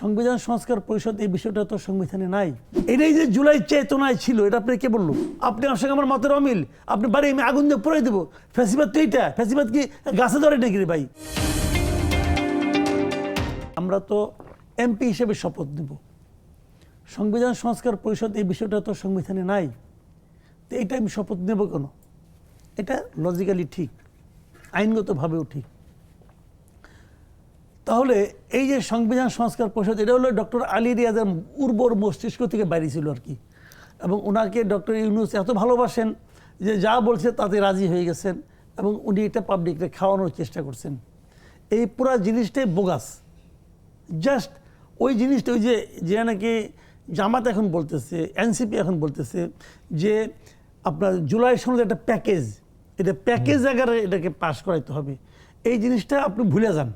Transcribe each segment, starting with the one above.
সংবিধান সংস্কার পরিষদ এই বিষয়টা তো সংবিধানে নাই। এটাই যে জুলাই চেতনায় ছিল, এটা আপনি কে বললো? আপনি আমার সঙ্গে আমার মতের অমিল, আপনি বাড়ি আমি আগুন দিয়ে পুরাই দেবো। ফ্যাসিবাদ তো এইটা, ফ্যাসিবাদ কি গাছে ধরে নাকি রে ভাই? আমরা তো এমপি হিসেবে শপথ নেব, সংবিধান সংস্কার পরিষদ এই বিষয়টা তো সংবিধানে নাই। তো এইটা আমি শপথ নেব কেন? এটা লজিক্যালি ঠিক, আইনগতভাবেও ঠিক। তাহলে এই যে সংবিধান সংস্কার পরিষদ, এটা হলো ডক্টর আলী রিয়াজের উর্বর মস্তিষ্ক থেকে বাইরে ছিল আর কি। এবং ওনাকে ডক্টর ইউনূস এত ভালোবাসেন যে যা বলছে তাতে রাজি হয়ে গেছেন, এবং উনি এটা পাবলিককে খাওয়ানোর চেষ্টা করছেন। এই পুরা জিনিসটাই বোগাস। জাস্ট ওই জিনিসটা, ওই যে নাকি জামাত এখন বলতেছে, এনসিপি এখন বলতেছে যে আপনার জুলাই সনদ একটা প্যাকেজ, এটা প্যাকেজ আকারে এটাকে পাস করাইতে হবে। এই জিনিসটা আপনি ভুলে যান,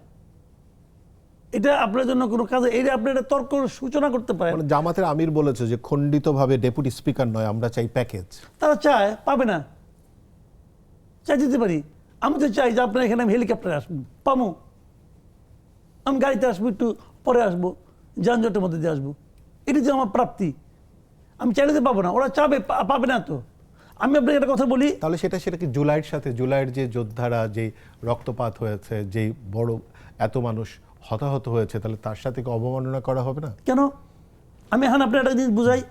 এটা আপনার জন্য কোনো কাজ, এটা আপনি একটা তর্ক সূচনা করতে পারেন। জামাতের আমির বলেছে যে খণ্ডিতভাবে ডেপুটি স্পিকার নয়, আমরা চাই প্যাকেজ। তারা চায়, পাবে না, চাই দিতে পারি। আমি তো চাই যে আপনার এখানে আমি হেলিকপ্টারে আসবো, পাবো, আমি গাড়িতে আসবো, একটু পরে আসবো, যানজটের মধ্যে দিয়ে আসবো, এটি যে আমার প্রাপ্তি। আমি চাইলে তো পাবো না, ওরা চাবে, পাবে না। তো আমি আপনাকে একটা কথা বলি, তাহলে সেটা কি জুলাইয়ের সাথে, জুলাইয়ের যে যোদ্ধারা, যে রক্তপাত হয়েছে, যে বড় এত মানুষ হতাহত হয়েছে, তাহলে তার সাথে কি অবমাননা করা হবে না? কেন? আমি এখন আপনার একটা জিনিস বুঝাই।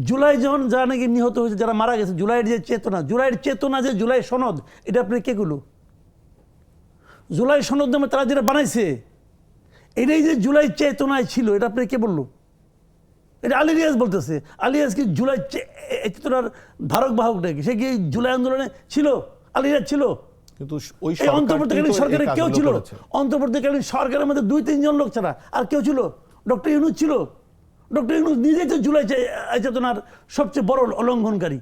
জুলাই যখন যারা নাকি নিহত হয়েছে, যারা মারা গেছে, জুলাইয়ের যে চেতনা, যে জুলাই সনদ, এটা আপনি কেগুলো জুলাই সনদ নামে তারা যেটা বানাইছে, এটাই যে জুলাই চেতনায় ছিল, এটা আপনি কে বললো? এটা আলী রিয়াজ বলতেছে। আলী রিয়াজ কি জুলাই চেতনার ধারক বাহক নাকি? সে কি জুলাই আন্দোলনে ছিল? আলী রিয়াজ ছিল? কিন্তু ওই অন্তর্বর্তীকালীন সরকারে কেউ ছিল? অন্তর্বর্তীকালীন সরকারের মধ্যে 2-3 জন লোক ছাড়া আর কেউ ছিল? ডক্টর ইউনূস ছিল। ডক্টর ইউনূস নিজেই তো জুলাই চেতনার সবচেয়ে বড় অলঙ্ঘনকারী।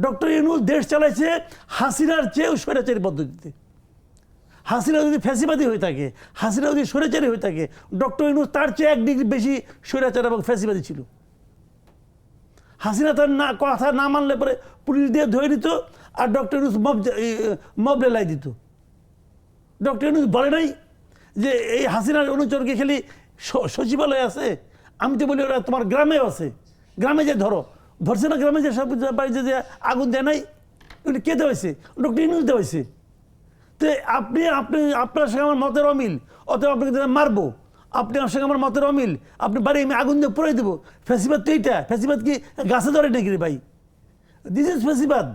ডক্টর ইউনূস দেশ চালাইছে হাসিনার চেয়েও স্বৈরাচারী পদ্ধতিতে। হাসিনা যদি ফ্যাসিবাদী হয়ে থাকে, হাসিনা যদি স্বৈরাচারী হয়ে থাকে, ডক্টর ইউনূস তার চেয়ে 1 ডিগ্রি বেশি স্বৈরাচার এবং ফ্যাসিবাদী ছিল। হাসিনা তার কথা না মানলে পরে পুলিশ দিয়ে ধরে দিত, আর ডক্টর ইউনূস মব লাই দিত। ডক্টর ইউনূস বলে নাই যে এই হাসিনার অনুচরকে খালি সচিবালয় আছে? আমি তো বলি ওরা তোমার গ্রামেও আছে, গ্রামে যে ধরছে না, গ্রামে যে সব বাড়িতে যে আগুন দেয় নাই, ওটা কে দেওয়া হয়েছে? ডক্টর ইউনূস দেওয়া হয়েছে। তো আপনি আপনার সঙ্গে আমার মতের অমিল, অতএব আপনাকে মারবো। আপনি আমার সঙ্গে আমার মতের অমিল, আপনি বাড়ি আমি আগুন দিয়ে পুরাই দেবো। ফ্যাসিবাদ তো এইটা, ফ্যাসিবাদ কি গাছে ধরে নাকি রে ভাই? দিস ইজ ফ্যাসিবাদ।